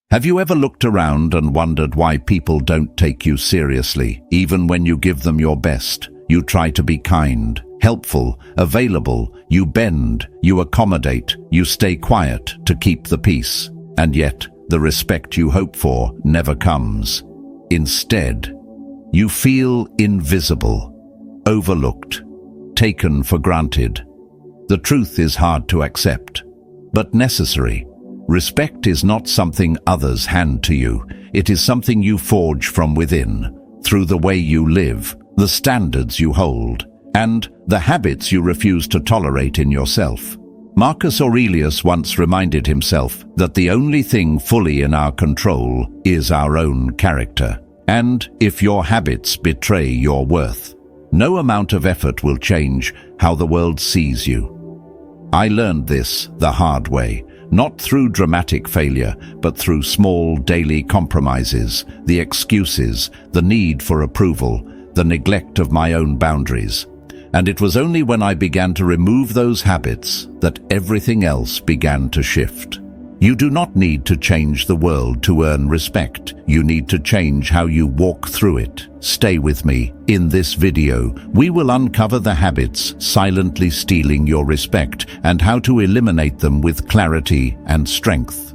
Have you ever looked around and wondered why people don't take you seriously, even when you give them your best? You try to be kind, helpful, available, you bend, you accommodate, you stay quiet to keep the peace, and yet the respect you hope for never comes. Instead, you feel invisible, overlooked, taken for granted. The truth is hard to accept, but necessary. Respect is not something others hand to you. It is something you forge from within, through the way you live, the standards you hold, and the habits you refuse to tolerate in yourself. Marcus Aurelius once reminded himself that the only thing fully in our control is our own character. And if your habits betray your worth, no amount of effort will change how the world sees you. I learned this the hard way. Not through dramatic failure, but through small daily compromises, the excuses, the need for approval, the neglect of my own boundaries. And it was only when I began to remove those habits that everything else began to shift. You do not need to change the world to earn respect. You need to change how you walk through it. Stay with me. In this video, we will uncover the habits silently stealing your respect and how to eliminate them with clarity and strength.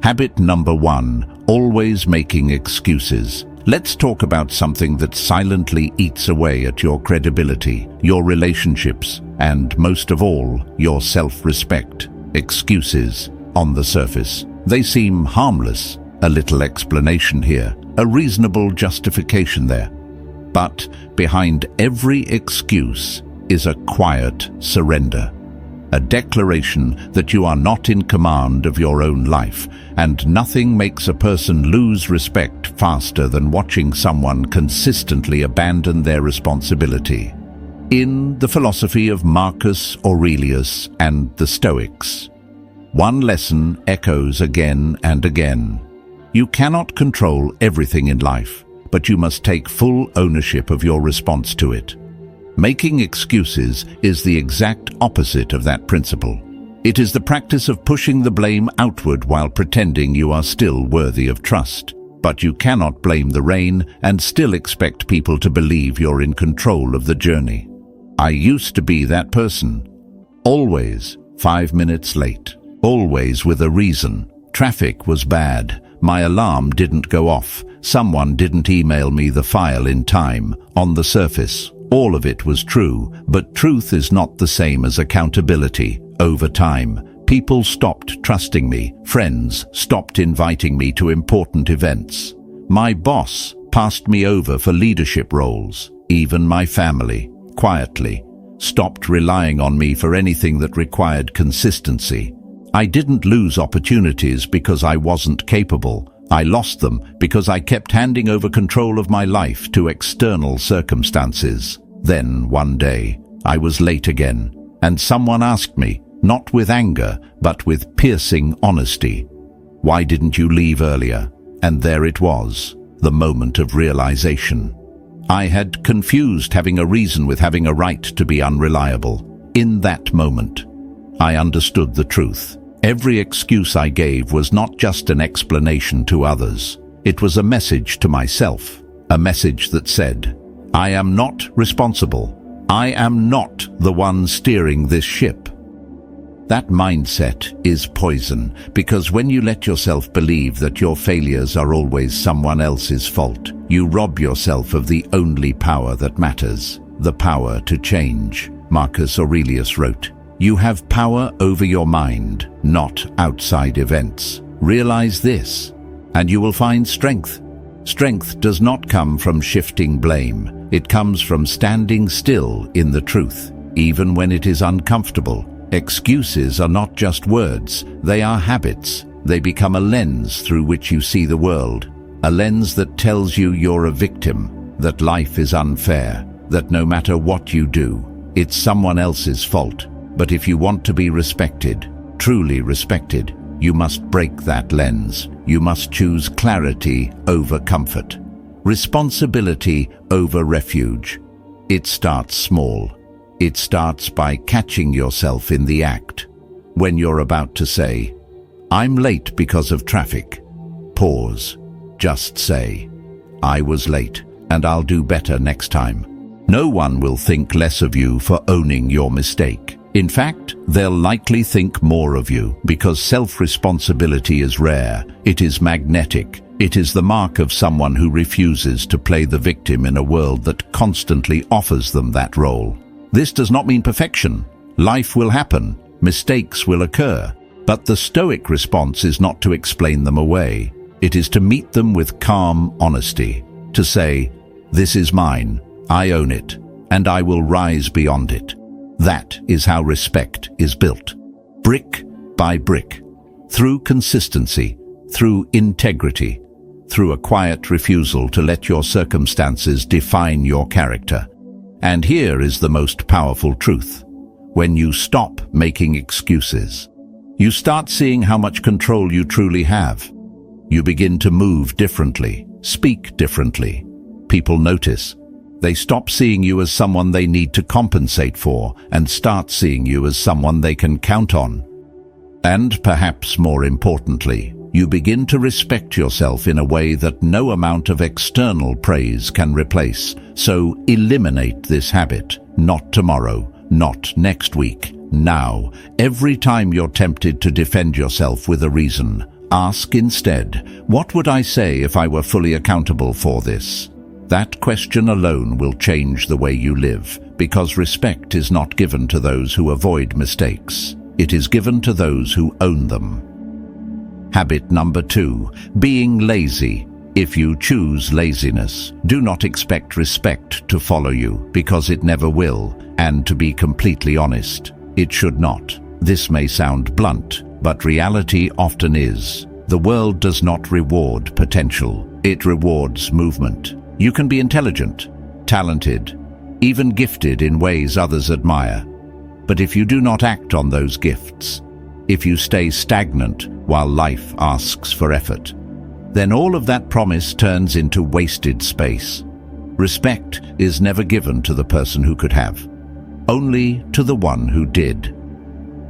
Habit number 1, always making excuses. Let's talk about something that silently eats away at your credibility, your relationships, and most of all, your self-respect. Excuses. On the surface, they seem harmless. A little explanation here, a reasonable justification there. But behind every excuse is a quiet surrender, a declaration that you are not in command of your own life, and nothing makes a person lose respect faster than watching someone consistently abandon their responsibility. In the philosophy of Marcus Aurelius and the Stoics, one lesson echoes again and again. You cannot control everything in life, but you must take full ownership of your response to it. Making excuses is the exact opposite of that principle. It is the practice of pushing the blame outward while pretending you are still worthy of trust. But you cannot blame the rain and still expect people to believe you're in control of the journey. I used to be that person. Always 5 minutes late. Always with a reason. Traffic was bad. My alarm didn't go off. Someone didn't email me the file in time. On the surface, all of it was true, but truth is not the same as accountability. Over time, people stopped trusting me. Friends stopped inviting me to important events. My boss passed me over for leadership roles. Even my family, quietly, stopped relying on me for anything that required consistency. I didn't lose opportunities because I wasn't capable. I lost them because I kept handing over control of my life to external circumstances. Then, one day, I was late again, and someone asked me, not with anger, but with piercing honesty, "Why didn't you leave earlier?" And there it was, the moment of realization. I had confused having a reason with having a right to be unreliable. In that moment, I understood the truth. Every excuse I gave was not just an explanation to others. It was a message to myself, a message that said, I am not responsible. I am not the one steering this ship. That mindset is poison, because when you let yourself believe that your failures are always someone else's fault, you rob yourself of the only power that matters, the power to change. Marcus Aurelius wrote, "You have power over your mind, not outside events. Realize this, and you will find strength. Strength does not come from shifting blame. It comes from standing still in the truth, even when it is uncomfortable." Excuses are not just words, they are habits. They become a lens through which you see the world, a lens that tells you you're a victim, that life is unfair, that no matter what you do, it's someone else's fault. But if you want to be respected, truly respected, you must break that lens. You must choose clarity over comfort, responsibility over refuge. It starts small. It starts by catching yourself in the act. When you're about to say, I'm late because of traffic. Pause. Just say, I was late, and I'll do better next time. No one will think less of you for owning your mistake. In fact, they'll likely think more of you, because self-responsibility is rare. It is magnetic. It is the mark of someone who refuses to play the victim in a world that constantly offers them that role. This does not mean perfection. Life will happen. Mistakes will occur. But the Stoic response is not to explain them away. It is to meet them with calm honesty, to say, this is mine, I own it, and I will rise beyond it. That is how respect is built. Brick by brick. Through consistency, through integrity, through a quiet refusal to let your circumstances define your character. And here is the most powerful truth. When you stop making excuses, you start seeing how much control you truly have. You begin to move differently, speak differently. People notice. They stop seeing you as someone they need to compensate for and start seeing you as someone they can count on. And perhaps more importantly, you begin to respect yourself in a way that no amount of external praise can replace. So eliminate this habit. Not tomorrow, not next week, now. Every time you're tempted to defend yourself with a reason, ask instead, what would I say if I were fully accountable for this? That question alone will change the way you live, because respect is not given to those who avoid mistakes. It is given to those who own them. Habit number 2, being lazy. If you choose laziness, do not expect respect to follow you, because it never will, and to be completely honest, it should not. This may sound blunt, but reality often is. The world does not reward potential, it rewards movement. You can be intelligent, talented, even gifted in ways others admire. But if you do not act on those gifts, if you stay stagnant while life asks for effort, then all of that promise turns into wasted space. Respect is never given to the person who could have, only to the one who did.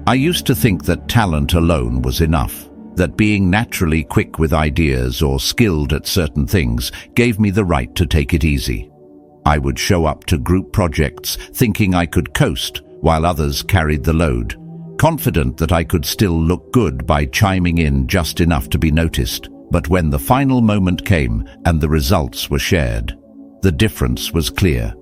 I used to think that talent alone was enough, that being naturally quick with ideas or skilled at certain things gave me the right to take it easy. I would show up to group projects thinking I could coast while others carried the load, confident that I could still look good by chiming in just enough to be noticed. But when the final moment came and the results were shared, the difference was clear.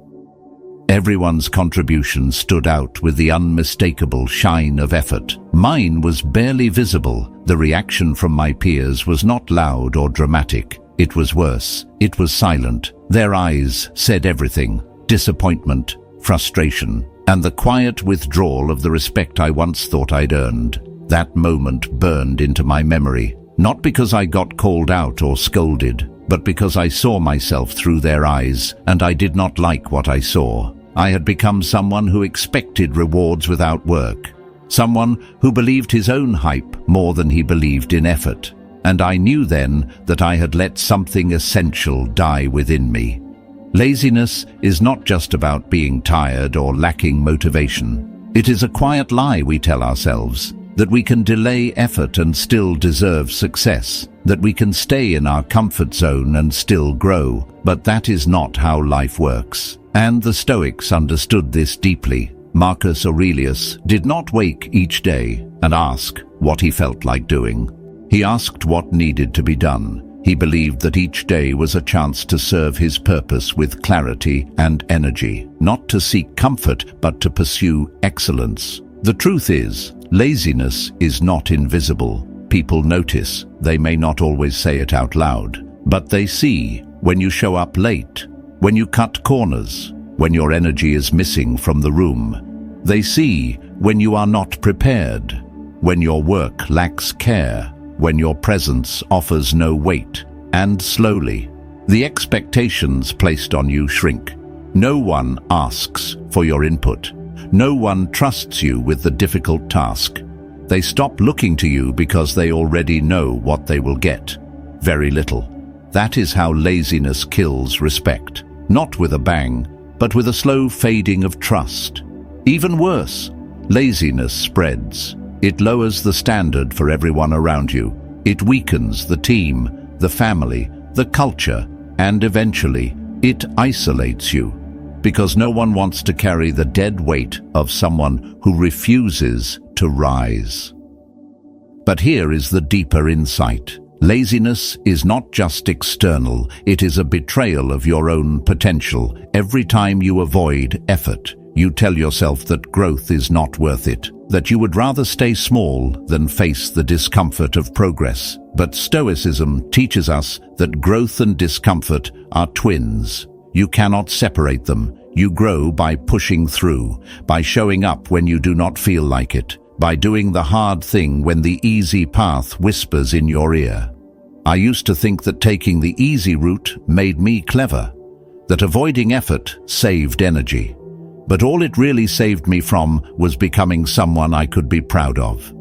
Everyone's contribution stood out with the unmistakable shine of effort. Mine was barely visible. The reaction from my peers was not loud or dramatic. It was worse. It was silent. Their eyes said everything: disappointment, frustration, and the quiet withdrawal of the respect I once thought I'd earned. That moment burned into my memory, not because I got called out or scolded, but because I saw myself through their eyes, and I did not like what I saw. I had become someone who expected rewards without work, someone who believed his own hype more than he believed in effort. And I knew then that I had let something essential die within me. Laziness is not just about being tired or lacking motivation. It is a quiet lie we tell ourselves, that we can delay effort and still deserve success, that we can stay in our comfort zone and still grow. But that is not how life works. And the Stoics understood this deeply. Marcus Aurelius did not wake each day and ask what he felt like doing. He asked what needed to be done. He believed that each day was a chance to serve his purpose with clarity and energy, not to seek comfort, but to pursue excellence. The truth is, laziness is not invisible. People notice. They may not always say it out loud, but they see when you show up late, when you cut corners, when your energy is missing from the room. They see when you are not prepared, when your work lacks care, when your presence offers no weight. And slowly, the expectations placed on you shrink. No one asks for your input. No one trusts you with the difficult task. They stop looking to you because they already know what they will get. Very little. That is how laziness kills respect. Not with a bang, but with a slow fading of trust. Even worse, laziness spreads. It lowers the standard for everyone around you. It weakens the team, the family, the culture, and eventually, it isolates you. Because no one wants to carry the dead weight of someone who refuses to rise. But here is the deeper insight. Laziness is not just external, it is a betrayal of your own potential. Every time you avoid effort, you tell yourself that growth is not worth it, that you would rather stay small than face the discomfort of progress. But Stoicism teaches us that growth and discomfort are twins. You cannot separate them. You grow by pushing through, by showing up when you do not feel like it, by doing the hard thing when the easy path whispers in your ear. I used to think that taking the easy route made me clever, that avoiding effort saved energy. But all it really saved me from was becoming someone I could be proud of.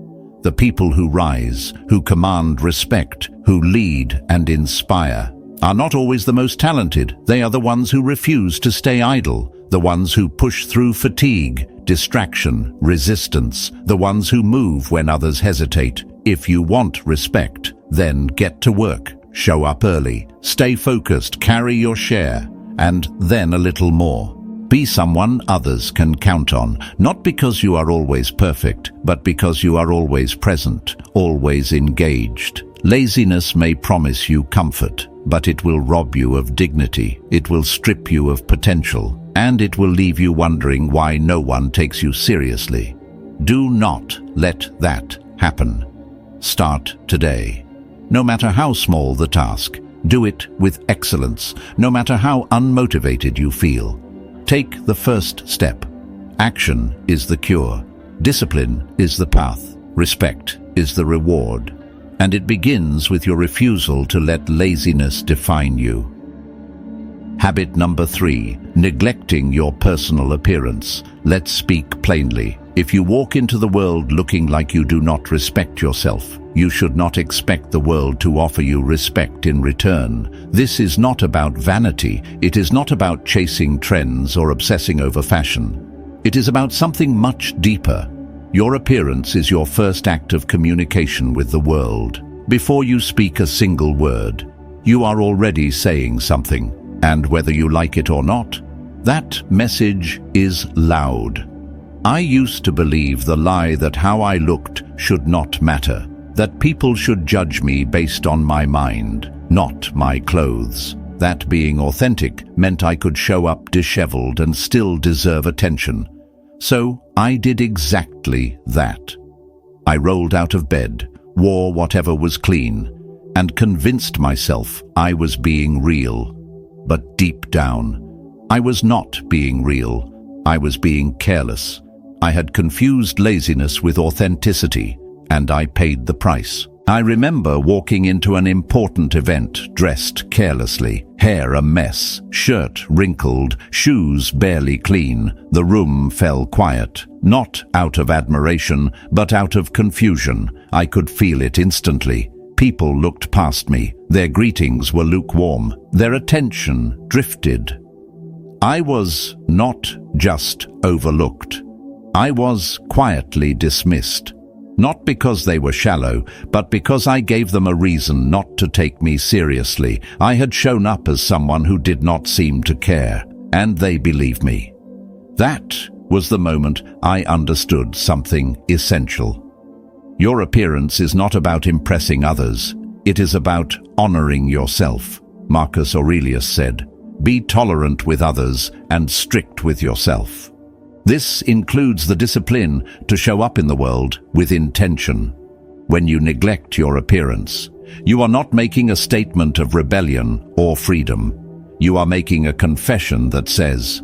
The people who rise, who command respect, who lead and inspire, are not always the most talented. They are the ones who refuse to stay idle, the ones who push through fatigue, distraction, resistance, the ones who move when others hesitate. If you want respect, then get to work, show up early, stay focused, carry your share, and then a little more. Be someone others can count on, not because you are always perfect, but because you are always present, always engaged. Laziness may promise you comfort, but it will rob you of dignity, it will strip you of potential, and it will leave you wondering why no one takes you seriously. Do not let that happen. Start today. No matter how small the task, do it with excellence, no matter how unmotivated you feel. Take the first step. Action is the cure. Discipline is the path. Respect is the reward. And it begins with your refusal to let laziness define you. Habit number 3, neglecting your personal appearance. Let's speak plainly. If you walk into the world looking like you do not respect yourself, you should not expect the world to offer you respect in return. This is not about vanity. It is not about chasing trends or obsessing over fashion. It is about something much deeper. Your appearance is your first act of communication with the world. Before you speak a single word, you are already saying something. And whether you like it or not, that message is loud. I used to believe the lie that how I looked should not matter, that people should judge me based on my mind, not my clothes. That being authentic meant I could show up disheveled and still deserve attention. So I did exactly that. I rolled out of bed, wore whatever was clean, and convinced myself I was being real. But deep down, I was not being real. I was being careless. I had confused laziness with authenticity, and I paid the price. I remember walking into an important event dressed carelessly, hair a mess, shirt wrinkled, shoes barely clean. The room fell quiet, not out of admiration, but out of confusion. I could feel it instantly. People looked past me. Their greetings were lukewarm. Their attention drifted. I was not just overlooked. I was quietly dismissed. Not because they were shallow, but because I gave them a reason not to take me seriously. I had shown up as someone who did not seem to care, and they believed me. That was the moment I understood something essential. Your appearance is not about impressing others. It is about honoring yourself. Marcus Aurelius said, "Be tolerant with others and strict with yourself." This includes the discipline to show up in the world with intention. When you neglect your appearance, you are not making a statement of rebellion or freedom. You are making a confession that says,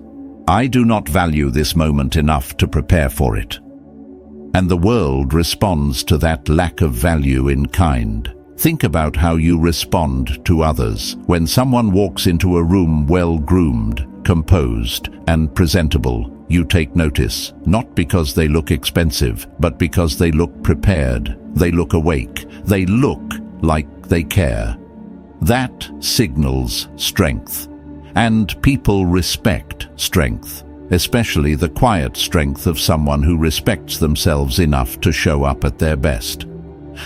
"I do not value this moment enough to prepare for it." And the world responds to that lack of value in kind. Think about how you respond to others. When someone walks into a room well-groomed, composed, and presentable, you take notice, not because they look expensive, but because they look prepared, they look awake, they look like they care. That signals strength, and people respect strength. especially the quiet strength of someone who respects themselves enough to show up at their best.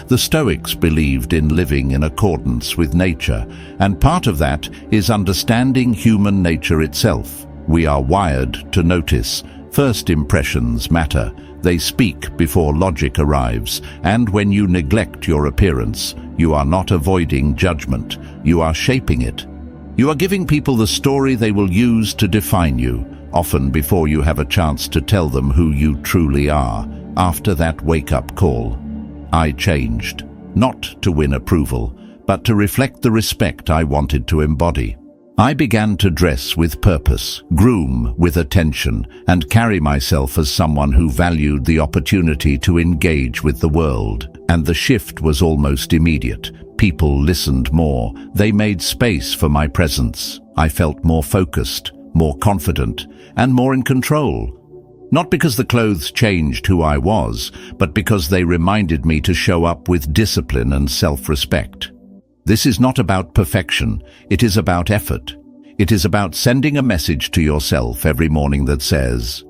The Stoics believed in living in accordance with nature, and part of that is understanding human nature itself. We are wired to notice. First impressions matter. They speak before logic arrives, and when you neglect your appearance, you are not avoiding judgment, you are shaping it. You are giving people the story they will use to define you, often before you have a chance to tell them who you truly are. After that wake-up call, I changed, not to win approval, but to reflect the respect I wanted to embody. I began to dress with purpose, groom with attention, and carry myself as someone who valued the opportunity to engage with the world. And the shift was almost immediate. People listened more. They made space for my presence. I felt more focused, more confident, and more in control. Not because the clothes changed who I was, but because they reminded me to show up with discipline and self-respect. This is not about perfection, it is about effort. It is about sending a message to yourself every morning that says,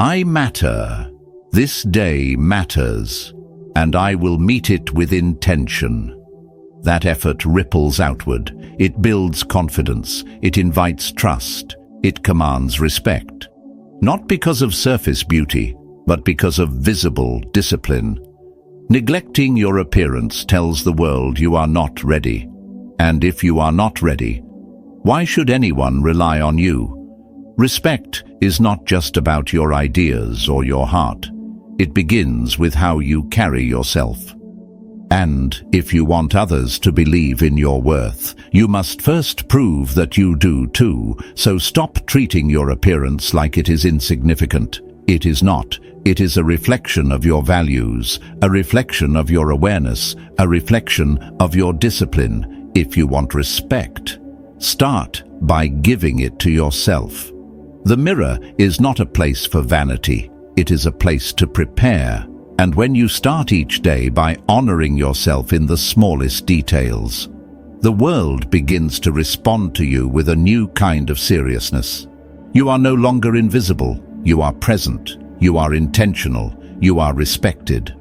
I matter, this day matters, and I will meet it with intention. That effort ripples outward, it builds confidence, it invites trust, it commands respect. Not because of surface beauty, but because of visible discipline. Neglecting your appearance tells the world you are not ready. And if you are not ready, why should anyone rely on you? Respect is not just about your ideas or your heart. It begins with how you carry yourself. And if you want others to believe in your worth, you must first prove that you do too. So stop treating your appearance like it is insignificant. It is not. It is a reflection of your values, a reflection of your awareness, a reflection of your discipline. If you want respect, start by giving it to yourself. The mirror is not a place for vanity. It is a place to prepare. And when you start each day by honoring yourself in the smallest details, the world begins to respond to you with a new kind of seriousness. You are no longer invisible. You are present. You are intentional. You are respected.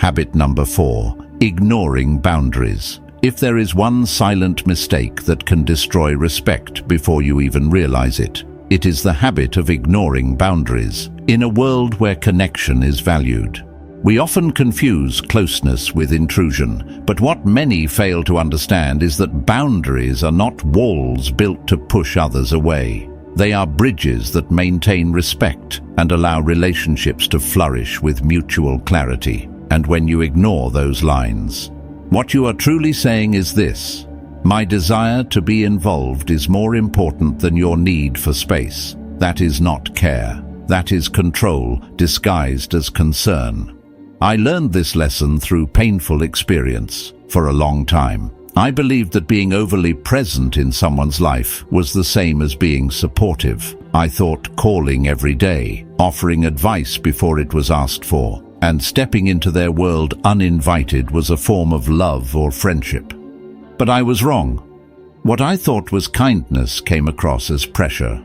Habit number 4, ignoring boundaries. If there is one silent mistake that can destroy respect before you even realize it, it is the habit of ignoring boundaries. In a world where connection is valued, we often confuse closeness with intrusion, but what many fail to understand is that boundaries are not walls built to push others away. They are bridges that maintain respect and allow relationships to flourish with mutual clarity. And when you ignore those lines, what you are truly saying is this: my desire to be involved is more important than your need for space. That is not care. That is control disguised as concern. I learned this lesson through painful experience. For a long time, I believed that being overly present in someone's life was the same as being supportive. I thought calling every day, offering advice before it was asked for, and stepping into their world uninvited was a form of love or friendship. But I was wrong. What I thought was kindness came across as pressure.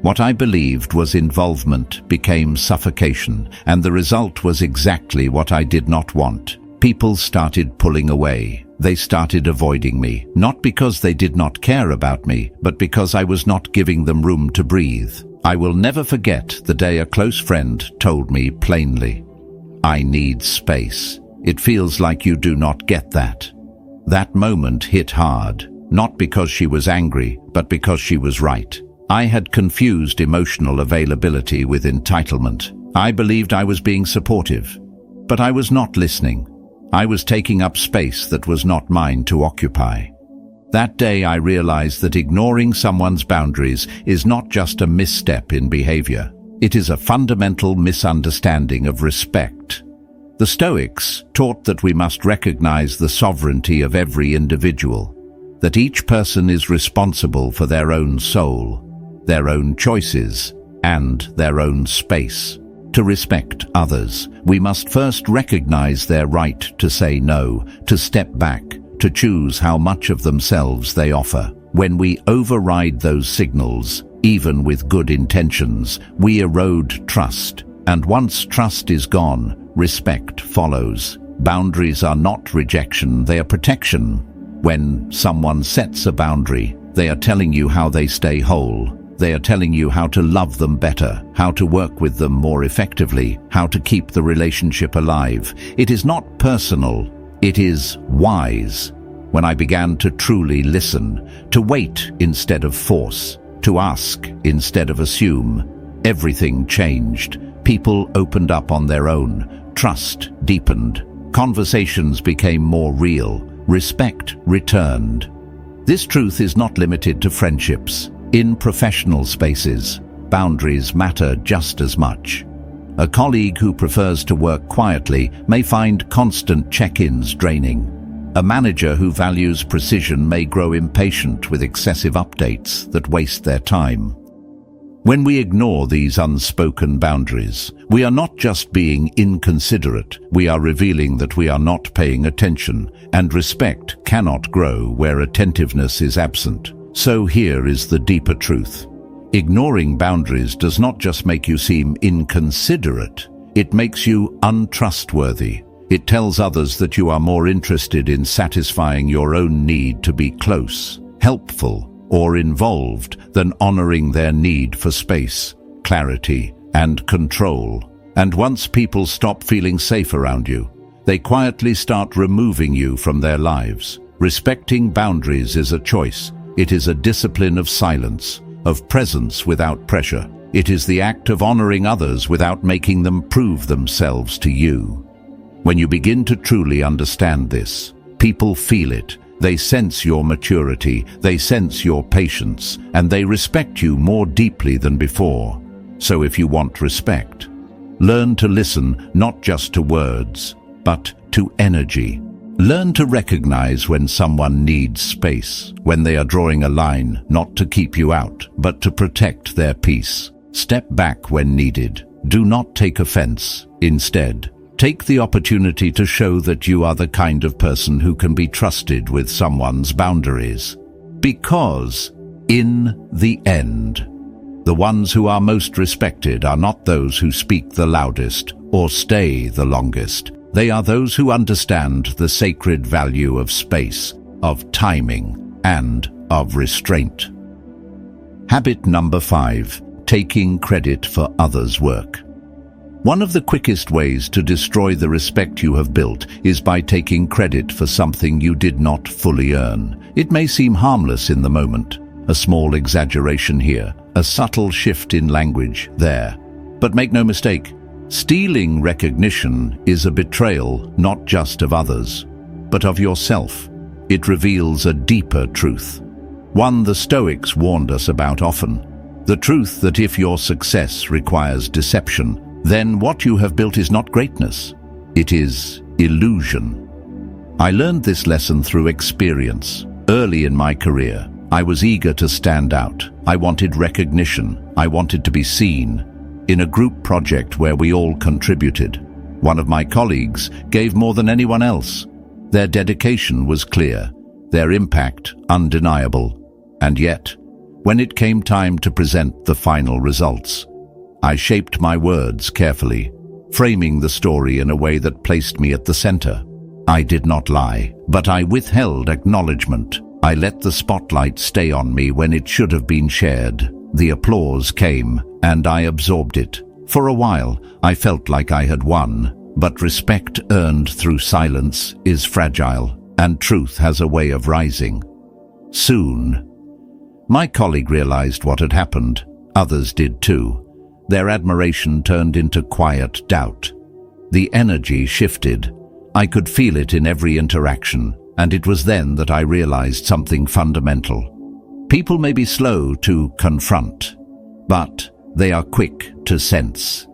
What I believed was involvement became suffocation, and the result was exactly what I did not want. People started pulling away. They started avoiding me, not because they did not care about me, but because I was not giving them room to breathe. I will never forget the day a close friend told me plainly, "I need space. It feels like you do not get that." That moment hit hard, not because she was angry, but because she was right. I had confused emotional availability with entitlement. I believed I was being supportive, but I was not listening. I was taking up space that was not mine to occupy. That day I realized that ignoring someone's boundaries is not just a misstep in behavior. It is a fundamental misunderstanding of respect. The Stoics taught that we must recognize the sovereignty of every individual, that each person is responsible for their own soul, their own choices, and their own space. To respect others, we must first recognize their right to say no, to step back, to choose how much of themselves they offer. When we override those signals, Even with good intentions, we erode trust. And once trust is gone, respect follows. Boundaries are not rejection, they are protection. When someone sets a boundary, they are telling you how they stay whole. They are telling you how to love them better, how to work with them more effectively, how to keep the relationship alive. It is not personal, it is wise. When I began to truly listen, to wait instead of force, to ask instead of assume, everything changed. People opened up on their own, trust deepened, conversations became more real, respect returned. This truth is not limited to friendships. In professional spaces, boundaries matter just as much. A colleague who prefers to work quietly may find constant check-ins draining. A manager who values precision may grow impatient with excessive updates that waste their time. When we ignore these unspoken boundaries, we are not just being inconsiderate, we are revealing that we are not paying attention, and respect cannot grow where attentiveness is absent. So here is the deeper truth. Ignoring boundaries does not just make you seem inconsiderate, it makes you untrustworthy. It tells others that you are more interested in satisfying your own need to be close, helpful, or involved than honoring their need for space, clarity, and control. And once people stop feeling safe around you, they quietly start removing you from their lives. Respecting boundaries is a choice. It is a discipline of silence, of presence without pressure. It is the act of honoring others without making them prove themselves to you. When you begin to truly understand this, people feel it. They sense your maturity, they sense your patience, and they respect you more deeply than before. So if you want respect, learn to listen not just to words, but to energy. Learn to recognize when someone needs space, when they are drawing a line, not to keep you out, but to protect their peace. Step back when needed. Do not take offense. Instead, take the opportunity to show that you are the kind of person who can be trusted with someone's boundaries. Because, in the end, the ones who are most respected are not those who speak the loudest or stay the longest. They are those who understand the sacred value of space, of timing, and of restraint. Habit number 5, taking credit for others' work. One of the quickest ways to destroy the respect you have built is by taking credit for something you did not fully earn. It may seem harmless in the moment, a small exaggeration here, a subtle shift in language there. But make no mistake, stealing recognition is a betrayal not just of others, but of yourself. It reveals a deeper truth, one the Stoics warned us about often, the truth that if your success requires deception, then what you have built is not greatness, it is illusion. I learned this lesson through experience. Early in my career, I was eager to stand out. I wanted recognition. I wanted to be seen. In a group project where we all contributed, one of my colleagues gave more than anyone else. Their dedication was clear, their impact undeniable. And yet, when it came time to present the final results, I shaped my words carefully, framing the story in a way that placed me at the center. I did not lie, but I withheld acknowledgement. I let the spotlight stay on me when it should have been shared. The applause came, and I absorbed it. For a while, I felt like I had won, but respect earned through silence is fragile, and truth has a way of rising. Soon, my colleague realized what had happened. Others did too. Their admiration turned into quiet doubt. The energy shifted. I could feel it in every interaction, and it was then that I realized something fundamental. People may be slow to confront, but they are quick to sense.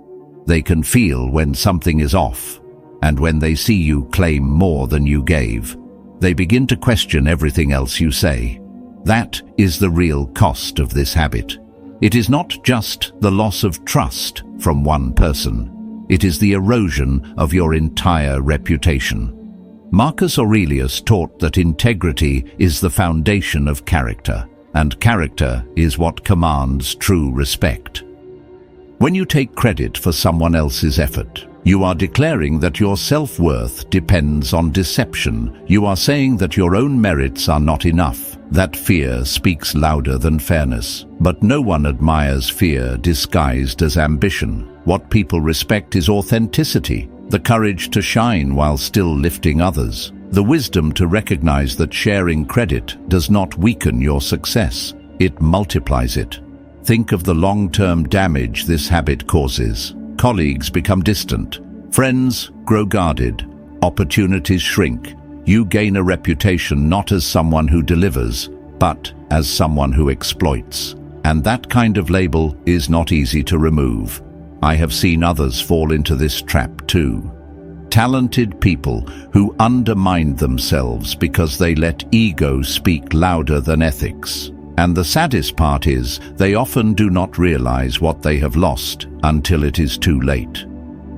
They can feel when something is off, and when they see you claim more than you gave, they begin to question everything else you say. That is the real cost of this habit. It is not just the loss of trust from one person. It is the erosion of your entire reputation. Marcus Aurelius taught that integrity is the foundation of character. and character is what commands true respect. When you take credit for someone else's effort, you are declaring that your self-worth depends on deception. You are saying that your own merits are not enough. That fear speaks louder than fairness. But no one admires fear disguised as ambition. What people respect is authenticity, the courage to shine while still lifting others, the wisdom to recognize that sharing credit does not weaken your success, it multiplies it. Think of the long-term damage this habit causes. Colleagues become distant, friends grow guarded, opportunities shrink. You gain a reputation not as someone who delivers, but as someone who exploits. And that kind of label is not easy to remove. I have seen others fall into this trap too. Talented people who undermine themselves because they let ego speak louder than ethics. And the saddest part is, they often do not realize what they have lost until it is too late.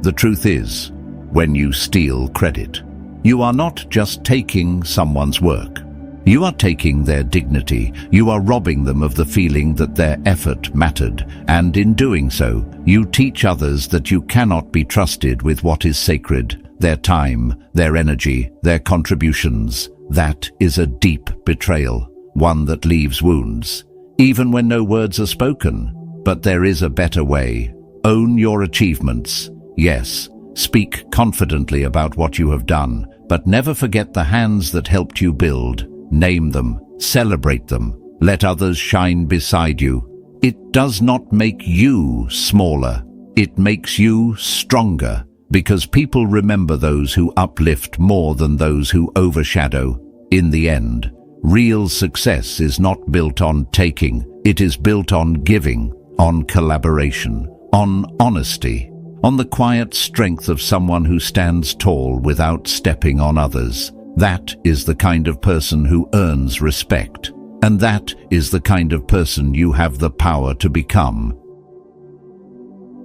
The truth is, when you steal credit, you are not just taking someone's work. You are taking their dignity. You are robbing them of the feeling that their effort mattered. And in doing so, you teach others that you cannot be trusted with what is sacred, their time, their energy, their contributions. That is a deep betrayal. One that leaves wounds, even when no words are spoken. But there is a better way. Own your achievements. Yes, speak confidently about what you have done, but never forget the hands that helped you build. Name them, celebrate them, let others shine beside you. It does not make you smaller, it makes you stronger, because people remember those who uplift more than those who overshadow. In the end, real success is not built on taking, it is built on giving, on collaboration, on honesty, on the quiet strength of someone who stands tall without stepping on others. That is the kind of person who earns respect, and that is the kind of person you have the power to become.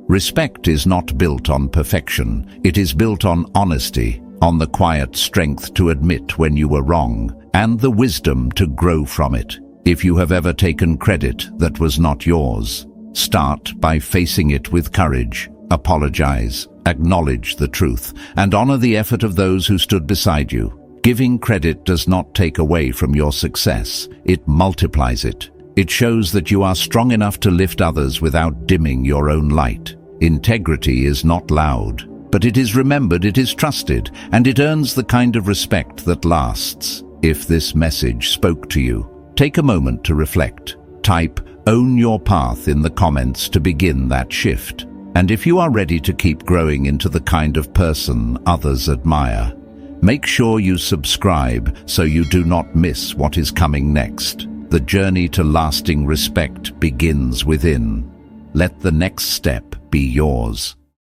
Respect is not built on perfection, it is built on honesty, on the quiet strength to admit when you were wrong, and the wisdom to grow from it. If you have ever taken credit that was not yours, start by facing it with courage. Apologize, acknowledge the truth, and honor the effort of those who stood beside you. Giving credit does not take away from your success, it multiplies it. It shows that you are strong enough to lift others without dimming your own light. Integrity is not loud, but it is remembered, it is trusted, and it earns the kind of respect that lasts. If this message spoke to you, take a moment to reflect. Type "Own Your Path" in the comments to begin that shift. And if you are ready to keep growing into the kind of person others admire, make sure you subscribe so you do not miss what is coming next. The journey to lasting respect begins within. Let the next step be yours.